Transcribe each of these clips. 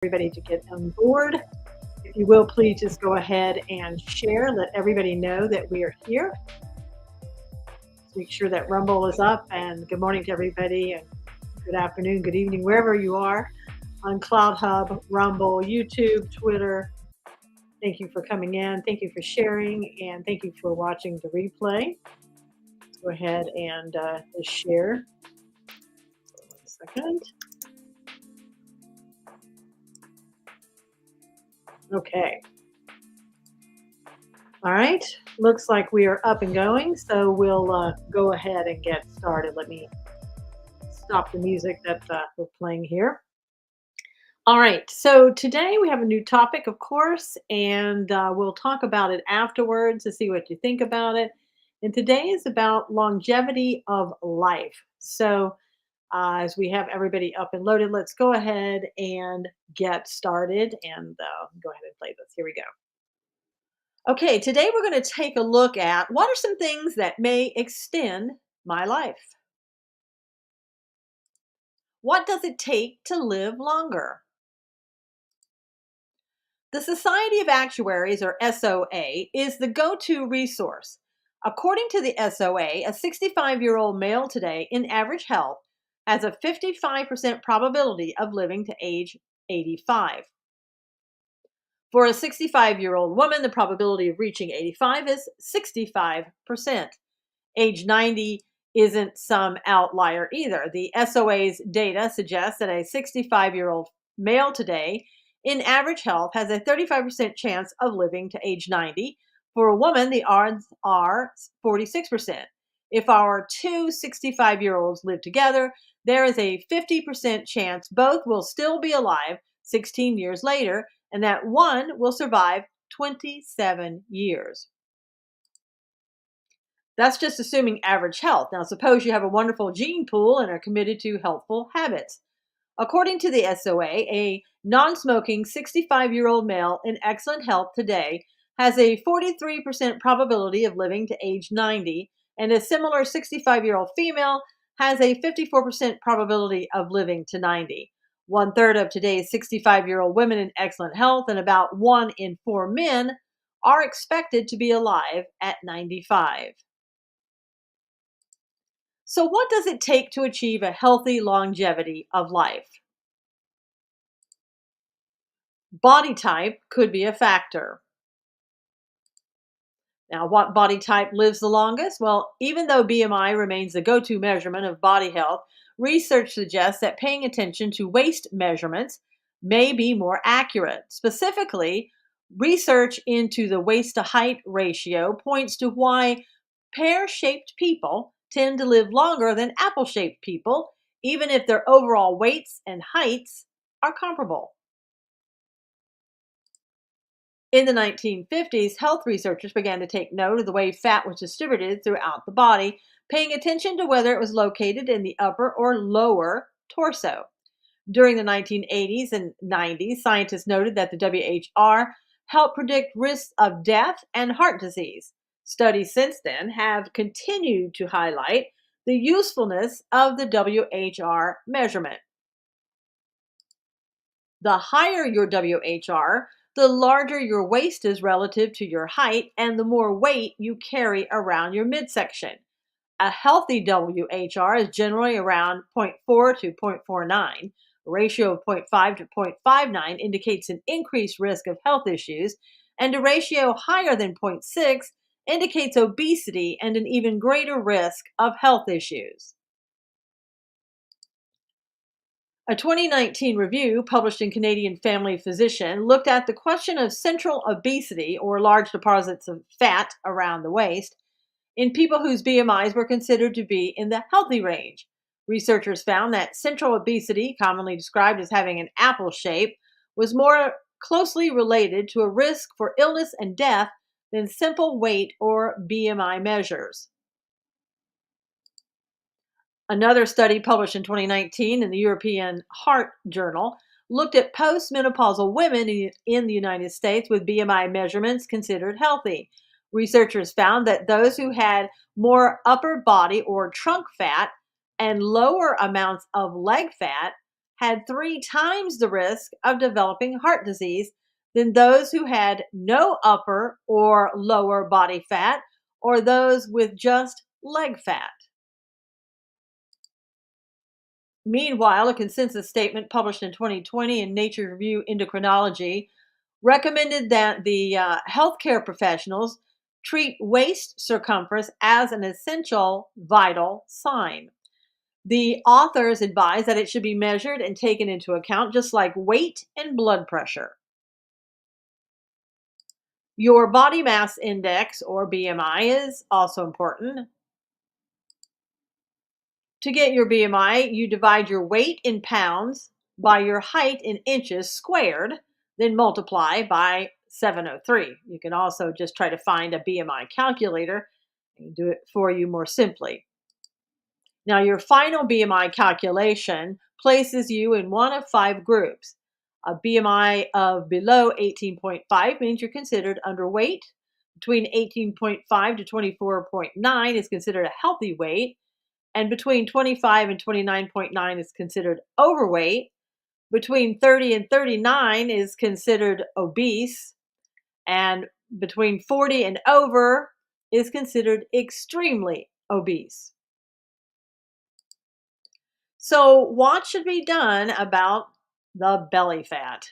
everybody to get on board. If you will, please just go ahead and share. Let everybody know that we are here. Make sure that Rumble is up. And good morning to everybody, and good afternoon, good evening, wherever you are on Cloud Hub, Rumble, YouTube, Twitter. Thank you for coming in. Thank you for sharing. And thank you for watching the replay. Go ahead and just share. 1 second. Okay. All right. Looks like we are up and going. So we'll go ahead and get started. Let me stop the music that we're playing here. All right. So today we have a new topic, of course, and we'll talk about it afterwards to see what you think about it. And today is about longevity of life. So as we have everybody up and loaded, let's go ahead and get started and go ahead and play this. Here we go. Okay, today we're going to take a look at what are some things that may extend my life? What does it take to live longer? The Society of Actuaries, or SOA, is the go-to resource. According to the SOA, a 65-year-old male today in average health has a 55% probability of living to age 85. For a 65-year-old woman, the probability of reaching 85 is 65%. Age 90 isn't some outlier either. The SOA's data suggests that a 65-year-old male today in average health has a 35% chance of living to age 90. For a woman, the odds are 46%. If our two 65-year-olds live together, there is a 50% chance both will still be alive 16 years later, and that one will survive 27 years. That's just assuming average health. Now, suppose you have a wonderful gene pool and are committed to healthful habits. According to the SOA, a non-smoking 65-year-old male in excellent health today has a 43% probability of living to age 90, and a similar 65-year-old female has a 54% probability of living to 90. 1/3 of today's 65-year-old women in excellent health and about 1 in 4 men are expected to be alive at 95. So, what does it take to achieve a healthy longevity of life? Body type could be a factor. Now, what body type lives the longest? Well, even though BMI remains the go to measurement of body health, research suggests that paying attention to waist measurements may be more accurate. Specifically, research into the waist to height ratio points to why pear shaped people tend to live longer than apple shaped people, even if their overall weights and heights are comparable. In the 1950s, health researchers began to take note of the way fat was distributed throughout the body, paying attention to whether it was located in the upper or lower torso. During the 1980s and 90s, scientists noted that the WHR helped predict risks of death and heart disease. Studies since then have continued to highlight the usefulness of the WHR measurement. The higher your WHR, the larger your waist is relative to your height and the more weight you carry around your midsection. A healthy WHR is generally around zero point 0.4 to 0.49. A ratio of 0.5 to 0.59 indicates an increased risk of health issues, and a ratio higher than 0.6 indicates obesity and an even greater risk of health issues. A 2019 review published in Canadian Family Physician looked at the question of central obesity, or large deposits of fat around the waist, in people whose BMIs were considered to be in the healthy range. Researchers found that central obesity, commonly described as having an apple shape, was more closely related to a risk for illness and death than simple weight or BMI measures. Another study published in 2019 in the European Heart Journal looked at postmenopausal women in the United States with BMI measurements considered healthy. Researchers found that those who had more upper body or trunk fat and lower amounts of leg fat had 3 times the risk of developing heart disease than those who had no upper or lower body fat or those with just leg fat. Meanwhile, a consensus statement published in 2020 in Nature Review Endocrinology recommended that the healthcare professionals treat waist circumference as an essential vital sign. The authors advise that it should be measured and taken into account just like weight and blood pressure. Your body mass index or BMI is also important. To get your BMI, you divide your weight in pounds by your height in inches squared, then multiply by 703. You can also just try to find a BMI calculator and do it for you more simply. Now, your final BMI calculation places you in one of 5 groups. A BMI of below 18.5 means you're considered underweight. Between 18.5 to 24.9 is considered a healthy weight. And between 25 and 29.9 is considered overweight. Between 30 and 39 is considered obese. And between 40 and over is considered extremely obese. So, what should be done about the belly fat?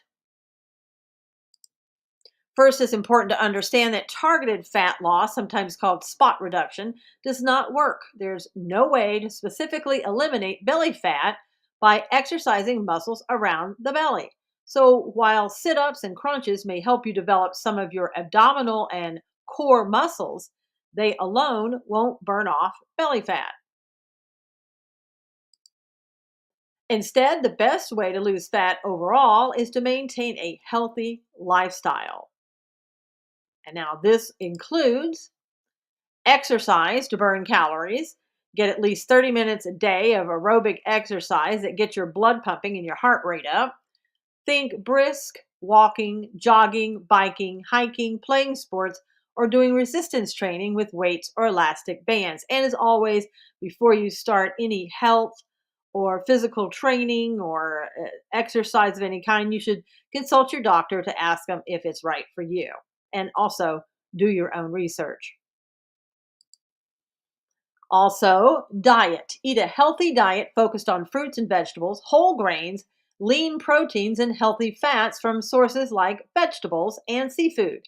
First, it's important to understand that targeted fat loss, sometimes called spot reduction, does not work. There's no way to specifically eliminate belly fat by exercising muscles around the belly. So, while sit ups and crunches may help you develop some of your abdominal and core muscles, they alone won't burn off belly fat. Instead, the best way to lose fat overall is to maintain a healthy lifestyle. And now this includes exercise to burn calories. Get at least 30 minutes a day of aerobic exercise that gets your blood pumping and your heart rate up. Think brisk walking, jogging, biking, hiking, playing sports, or doing resistance training with weights or elastic bands. And as always, before you start any health or physical training or exercise of any kind, you should consult your doctor to ask them if it's right for you. And also do your own research. Also, diet. Eat a healthy diet focused on fruits and vegetables, whole grains, lean proteins, and healthy fats from sources like vegetables and seafood.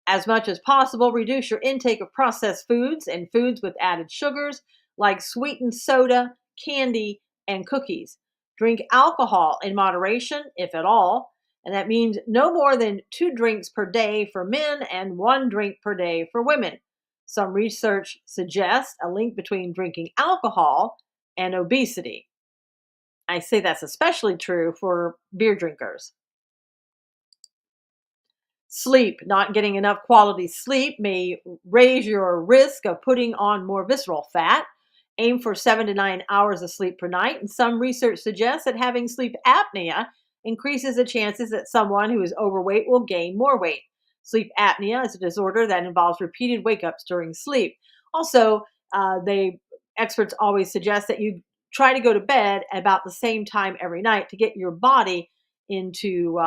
As much as possible, reduce your intake of processed foods and foods with added sugars like sweetened soda, candy, and cookies. Drink alcohol in moderation, if at all, and that means no more than 2 drinks per day for men and 1 drink per day for women. Some research suggests a link between drinking alcohol and obesity. I say that's especially true for beer drinkers. Sleep. Not getting enough quality sleep may raise your risk of putting on more visceral fat. Aim for 7 to 9 hours of sleep per night. And some research suggests that having sleep apnea increases the chances that someone who is overweight will gain more weight. Sleep apnea is a disorder that involves repeated wake ups during sleep. Also, they experts always suggest that you try to go to bed about the same time every night to get your body into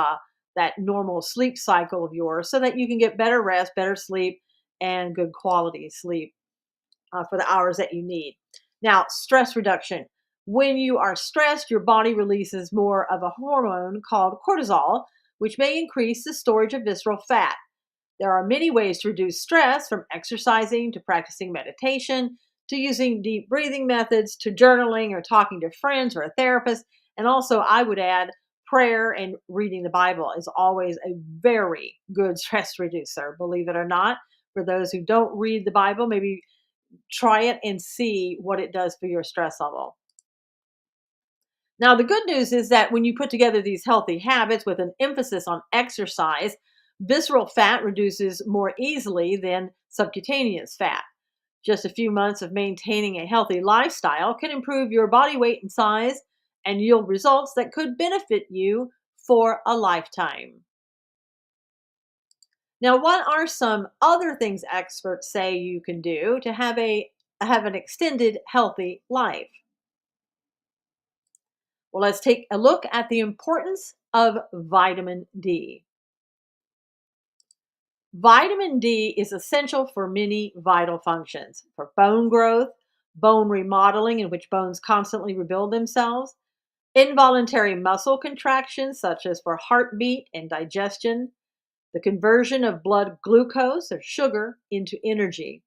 that normal sleep cycle of yours so that you can get better rest, better sleep, and good quality sleep for the hours that you need. Now, stress reduction. When you are stressed, your body releases more of a hormone called cortisol, which may increase the storage of visceral fat. There are many ways to reduce stress, from exercising to practicing meditation to using deep breathing methods to journaling or talking to friends or a therapist. And also, I would add, prayer and reading the Bible is always a very good stress reducer, believe it or not. For those who don't read the Bible, maybe try it and see what it does for your stress level. Now, the good news is that when you put together these healthy habits with an emphasis on exercise, visceral fat reduces more easily than subcutaneous fat. Just a few months of maintaining a healthy lifestyle can improve your body weight and size and yield results that could benefit you for a lifetime. Now, what are some other things experts say you can do to have an extended healthy life? Well, let's take a look at the importance of vitamin D. Vitamin D is essential for many vital functions for bone growth, bone remodeling, in which bones constantly rebuild themselves, involuntary muscle contractions, such as for heartbeat and digestion, the conversion of blood glucose or sugar into energy.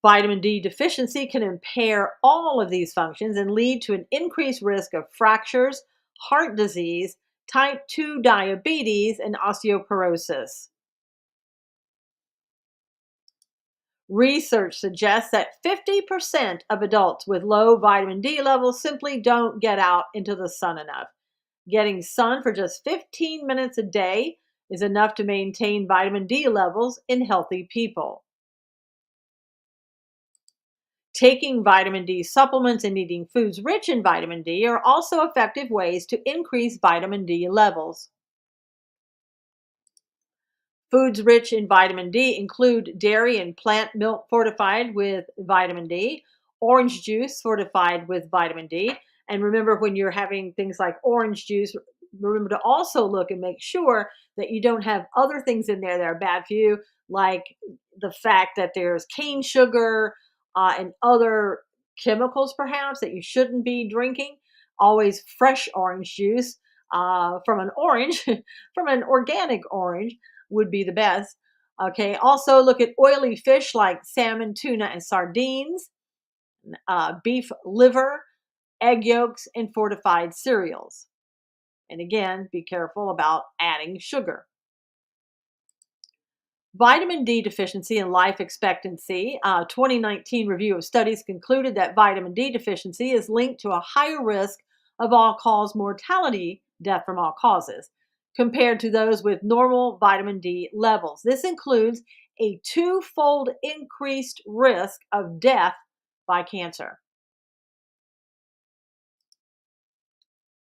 Vitamin D deficiency can impair all of these functions and lead to an increased risk of fractures, heart disease, type 2 diabetes, and osteoporosis. Research suggests that 50% of adults with low vitamin D levels simply don't get out into the sun enough. Getting sun for just 15 minutes a day is enough to maintain vitamin D levels in healthy people. Taking vitamin D supplements and eating foods rich in vitamin D are also effective ways to increase vitamin D levels. Foods rich in vitamin D include dairy and plant milk fortified with vitamin D, orange juice fortified with vitamin D. And remember, when you're having things like orange juice, remember to also look and make sure that you don't have other things in there that are bad for you, like the fact that there's cane sugar and other chemicals, perhaps, that you shouldn't be drinking. Always fresh orange juice from an orange, from an organic orange would be the best. Okay. Also, look at oily fish like salmon, tuna, and sardines, beef liver, egg yolks, and fortified cereals. And again, be careful about adding sugar. Vitamin D deficiency and life expectancy. A 2019 review of studies concluded that vitamin D deficiency is linked to a higher risk of all cause mortality, death from all causes, compared to those with normal vitamin D levels. This includes a twofold increased risk of death by cancer.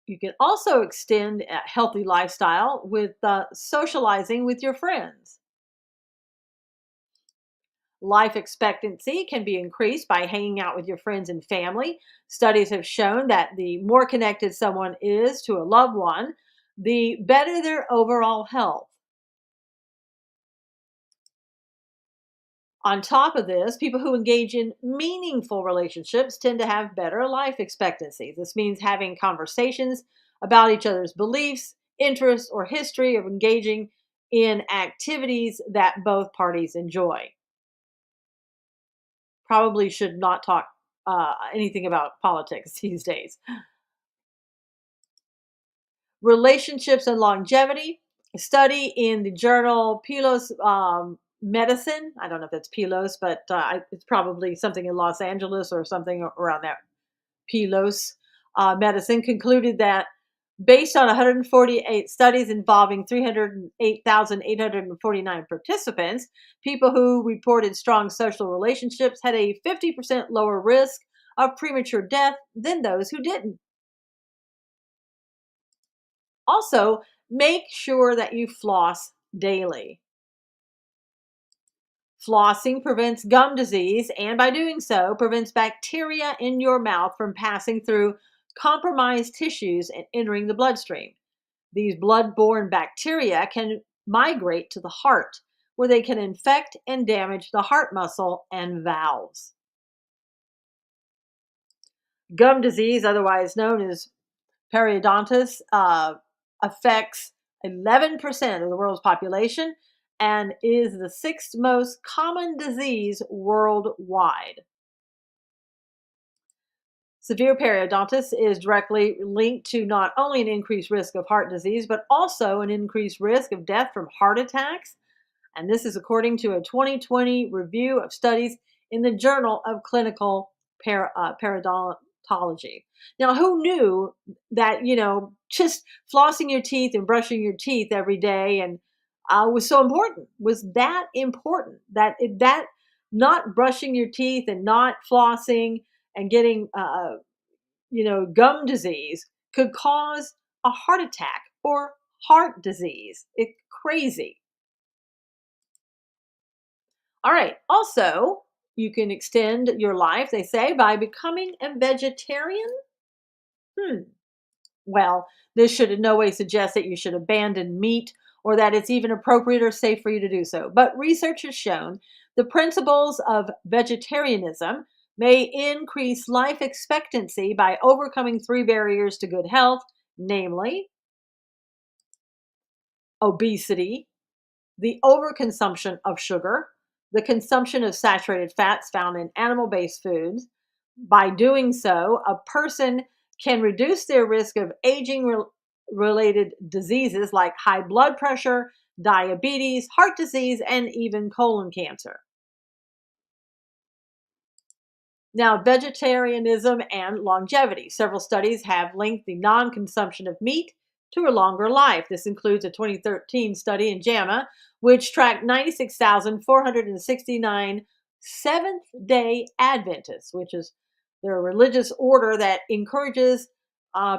You can also extend a healthy lifestyle with socializing with your friends. Life expectancy can be increased by hanging out with your friends and family. Studies have shown that the more connected someone is to a loved one, the better their overall health. On top of this, people who engage in meaningful relationships tend to have better life expectancy. This means having conversations about each other's beliefs, interests, or history of engaging in activities that both parties enjoy. Probably should not talk anything about politics these days. Relationships and longevity. A study in the journal Pelos Medicine. I don't know if that's Pelos, but it's probably something in Los Angeles or something around there. Pelos Medicine concluded that based on 148 studies involving 308,849 participants, people who reported strong social relationships had a 50% lower risk of premature death than those who didn't. Also, make sure that you floss daily. Flossing prevents gum disease, and by doing so, prevents bacteria in your mouth from passing through compromised tissues and entering the bloodstream. These blood-borne bacteria can migrate to the heart, where they can infect and damage the heart muscle and valves. Gum disease, otherwise known as periodontitis, affects 11% of the world's population and is the sixth most common disease worldwide. Severe periodontitis is directly linked to not only an increased risk of heart disease, but also an increased risk of death from heart attacks. And this is according to a 2020 review of studies in the Journal of Clinical Periodontology. Now, who knew that, just flossing your teeth and brushing your teeth every day and was so important? Was that important? That not brushing your teeth and not flossing and getting, gum disease could cause a heart attack or heart disease. It's crazy. All right. Also, You can extend your life, they say, by becoming a vegetarian. Hmm. Well, this should in no way suggest that you should abandon meat or that it's even appropriate or safe for you to do so. But research has shown the principles of vegetarianism may increase life expectancy by overcoming three barriers to good health, namely obesity, the overconsumption of sugar, the consumption of saturated fats found in animal based foods. By doing so, a person can reduce their risk of related diseases like high blood pressure, diabetes, heart disease, and even colon cancer. Now, vegetarianism and longevity. Several studies have linked the non consumption of meat to a longer life. This includes a 2013 study in JAMA, which tracked 96,469 Seventh day Adventists, which is their religious order that encourages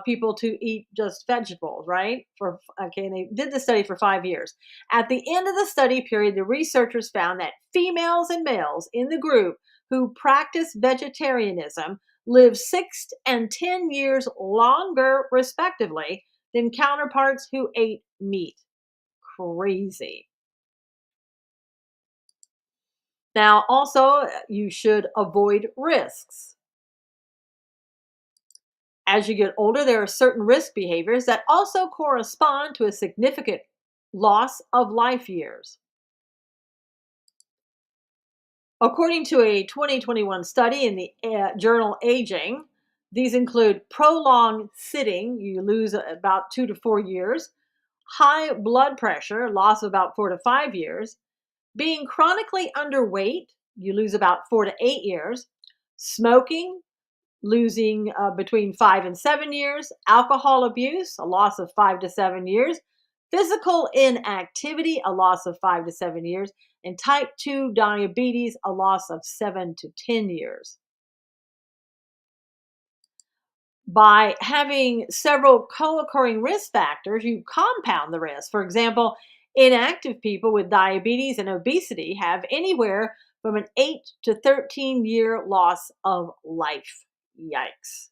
people to eat just vegetables, right? And they did the study for 5 years. At the end of the study period, the researchers found that females and males in the group who practice vegetarianism live 6 and 10 years longer, respectively, than counterparts who ate meat. Crazy. Now, also, you should avoid risks. As you get older, there are certain risk behaviors that also correspond to a significant loss of life years. According to a 2021 study in the journal Aging, these include prolonged sitting, you lose about 2 to 4 years, high blood pressure, loss of about 4 to 5 years, being chronically underweight, you lose about 4 to 8 years, smoking, losing between 5 and 7 years, alcohol abuse, a loss of 5 to 7 years, physical inactivity, a loss of 5 to 7 years, and type 2 diabetes, a loss of 7 to 10 years. By having several co occurring risk factors, you compound the risk. For example, inactive people with diabetes and obesity have anywhere from an 8 to 13-year loss of life. Yikes.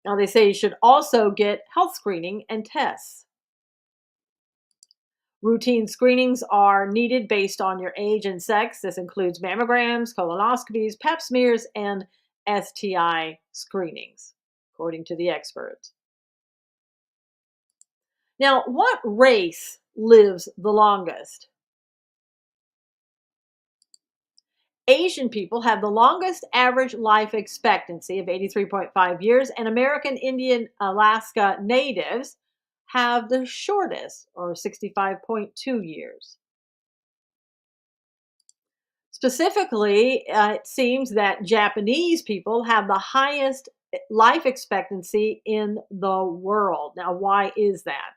Now, they say you should also get health screening and tests. Routine screenings are needed based on your age and sex. This includes mammograms, colonoscopies, pap smears, and STI screenings, according to the experts. Now, what race lives the longest? Asian people have the longest average life expectancy of 83.5 years, and American Indian Alaska natives have the shortest, or 65.2 years. Specifically, it seems that Japanese people have the highest life expectancy in the world. Now, why is that?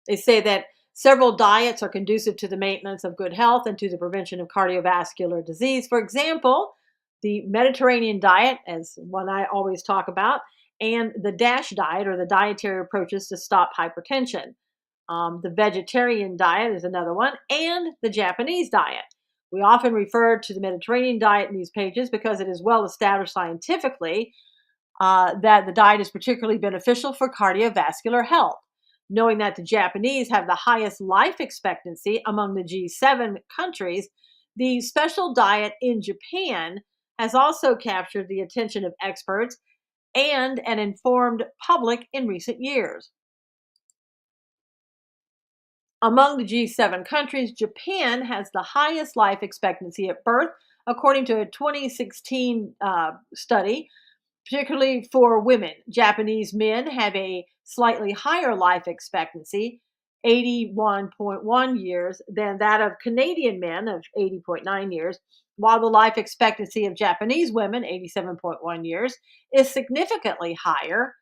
They say that several diets are conducive to the maintenance of good health and to the prevention of cardiovascular disease. For example, the Mediterranean diet, as one I always talk about, and the DASH diet, or the dietary approaches to stop hypertension. The vegetarian diet is another one, and the Japanese diet. We often refer to the Mediterranean diet in these pages because it is well established scientifically that the diet is particularly beneficial for cardiovascular health. Knowing that the Japanese have the highest life expectancy among the G7 countries, the special diet in Japan has also captured the attention of experts and an informed public in recent years. Among the G7 countries, Japan has the highest life expectancy at birth, according to a 2016 study, particularly for women. Japanese men have a slightly higher life expectancy, 81.1 years, than that of Canadian men of 80.9 years, while the life expectancy of Japanese women, 87.1 years, is significantly higher,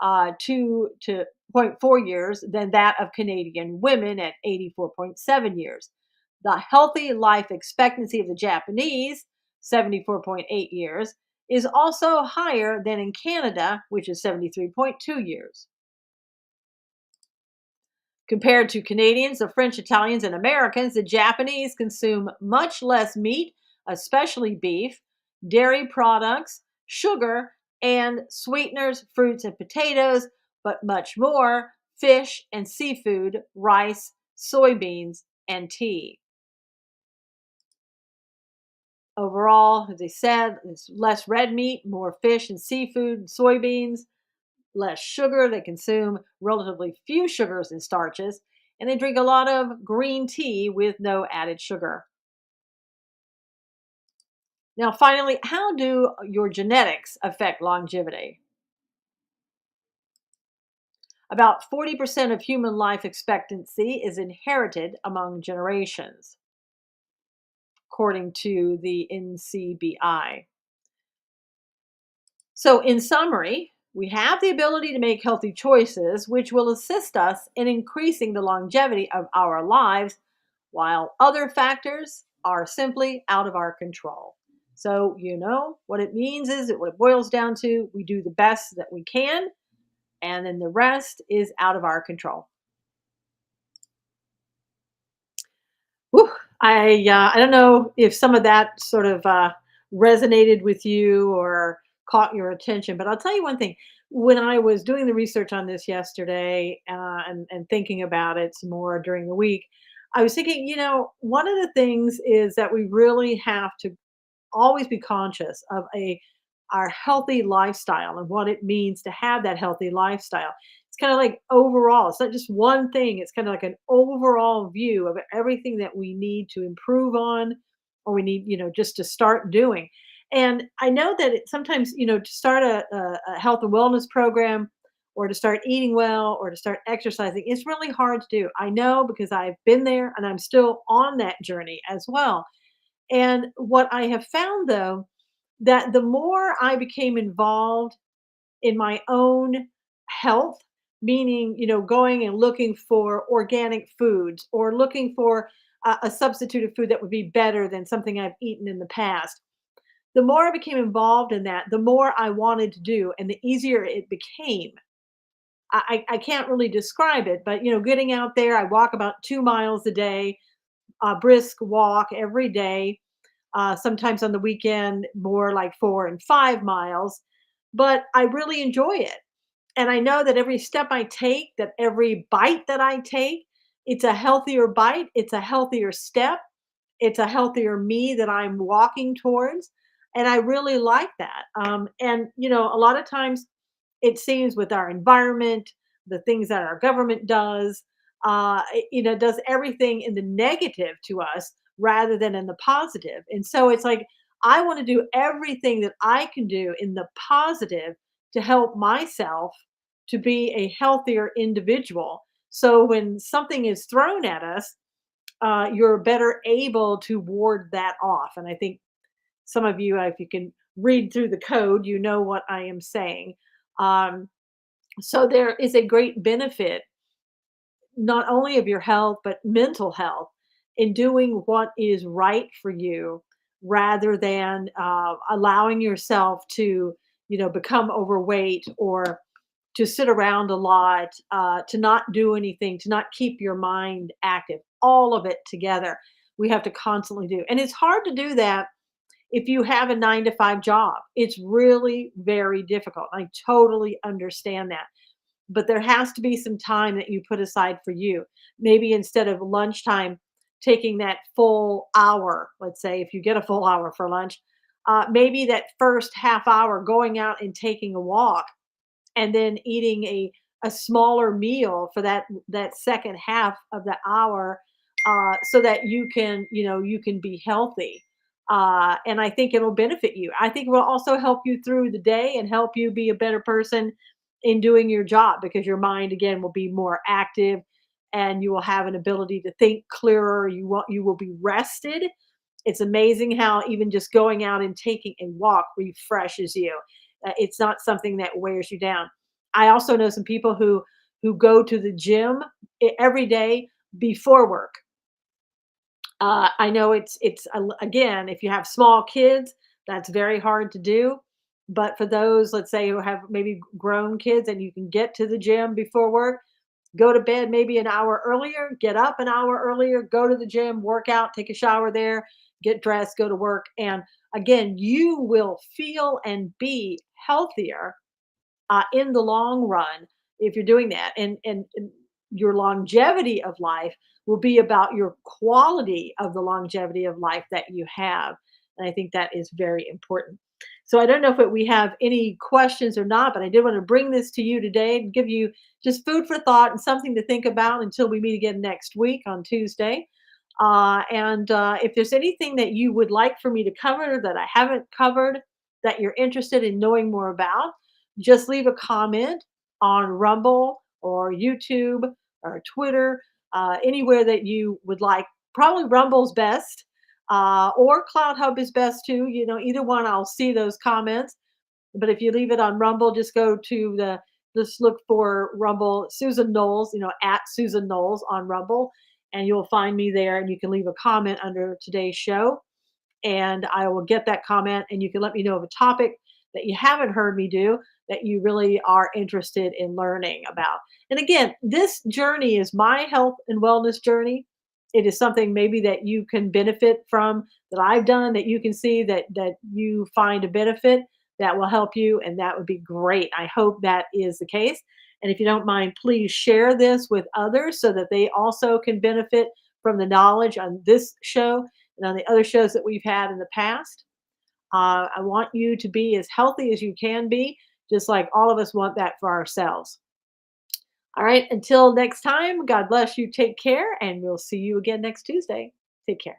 2 to zero point 0.4 years, than that of Canadian women at 84.7 years. The healthy life expectancy of the Japanese, 74.8 years, is also higher than in Canada, which is 73.2 years. Compared to Canadians, the French, Italians, and Americans, the Japanese consume much less meat, especially beef, dairy products, sugar, and sweeteners, fruits, and potatoes, but much more fish and seafood, rice, soybeans, and tea. Overall, as I said, it's less red meat, more fish and seafood, soybeans, less sugar. They consume relatively few sugars and starches, and they drink a lot of green tea with no added sugar. Now, finally, how do your genetics affect longevity? About 40% of human life expectancy is inherited among generations, according to the NCBI. So, in summary, we have the ability to make healthy choices, which will assist us in increasing the longevity of our lives, while other factors are simply out of our control. So, what it means is that what it boils down to, we do the best that we can, and then the rest is out of our control. Whew, I don't know if some of that sort of resonated with you or caught your attention, but I'll tell you one thing. When I was doing the research on this yesterday and thinking about it some more during the week, I was thinking, one of the things is that we really have to always be conscious of a our healthy lifestyle and what it means to have that healthy lifestyle. It's kind of like overall, it's not just one thing, it's kind of like an overall view of everything that we need to improve on or we need, just to start doing. And I know that sometimes, to start a health and wellness program or to start eating well or to start exercising, it's really hard to do. I know because I've been there and I'm still on that journey as well. And what I have found though, that the more I became involved in my own health, meaning, going and looking for organic foods or looking for a substitute of food that would be better than something I've eaten in the past. The more I became involved in that, the more I wanted to do and the easier it became. I can't really describe it, but getting out there, I walk about 2 miles a day, a brisk walk every day, sometimes on the weekend, more like 4 and 5 miles. But I really enjoy it. And I know that every step I take, that every bite that I take, it's a healthier bite, it's a healthier step, it's a healthier me that I'm walking towards. And I really like that. And, a lot of times it seems with our environment, the things that our government does, does everything in the negative to us rather than in the positive. And so it's like, I want to do everything that I can do in the positive to help myself to be a healthier individual. So when something is thrown at us, you're better able to ward that off. And I think some of you, if you can read through the code, you know what I am saying. Um, so there is a great benefit, not only of your health, but mental health in doing what is right for you rather than allowing yourself to, become overweight or to sit around a lot, to not do anything, to not keep your mind active, all of it together. We have to constantly do. And it's hard to do that if you have a 9 to 5 job. It's really very difficult. I totally understand that, but there has to be some time that you put aside for you. Maybe instead of lunchtime, taking that full hour, let's say if you get a full hour for lunch, maybe that first half hour going out and taking a walk and then eating a smaller meal for that second half of the hour, so that you can be healthy. And I think it'll benefit you. I think it will also help you through the day and help you be a better person in doing your job because your mind again will be more active and you will have an ability to think clearer. You will be rested. It's amazing how even just going out and taking a walk refreshes you. It's not something that wears you down. I also know some people who go to the gym every day before work. I know again, if you have small kids, that's very hard to do. But for those, let's say, who have maybe grown kids and you can get to the gym before work, go to bed maybe an hour earlier, get up an hour earlier, go to the gym, work out, take a shower there, get dressed, go to work. And again, you will feel and be healthier in the long run if you're doing that. And your longevity of life will be about your quality of the longevity of life that you have. And I think that is very important. So I don't know if we have any questions or not, but I did want to bring this to you today and give you just food for thought and something to think about until we meet again next week on Tuesday. And if there's anything that you would like for me to cover that I haven't covered that you're interested in knowing more about, just leave a comment on Rumble or YouTube or Twitter, anywhere that you would like. Probably Rumble's best, or Cloud Hub is best too. Either one, I'll see those comments. But if you leave it on Rumble, just go to just look for Rumble Susan Knowles, at Susan Knowles on Rumble, and you'll find me there. And you can leave a comment under today's show, and I will get that comment, and you can let me know of a topic that you haven't heard me do that you really are interested in learning about. And again, this journey is my health and wellness journey. It is something maybe that you can benefit from, that I've done, that you can see that you find a benefit that will help you, and that would be great. I hope that is the case. And if you don't mind, please share this with others so that they also can benefit from the knowledge on this show and on the other shows that we've had in the past. I want you to be as healthy as you can be, just like all of us want that for ourselves. All right, until next time, God bless you. Take care, and we'll see you again next Tuesday. Take care.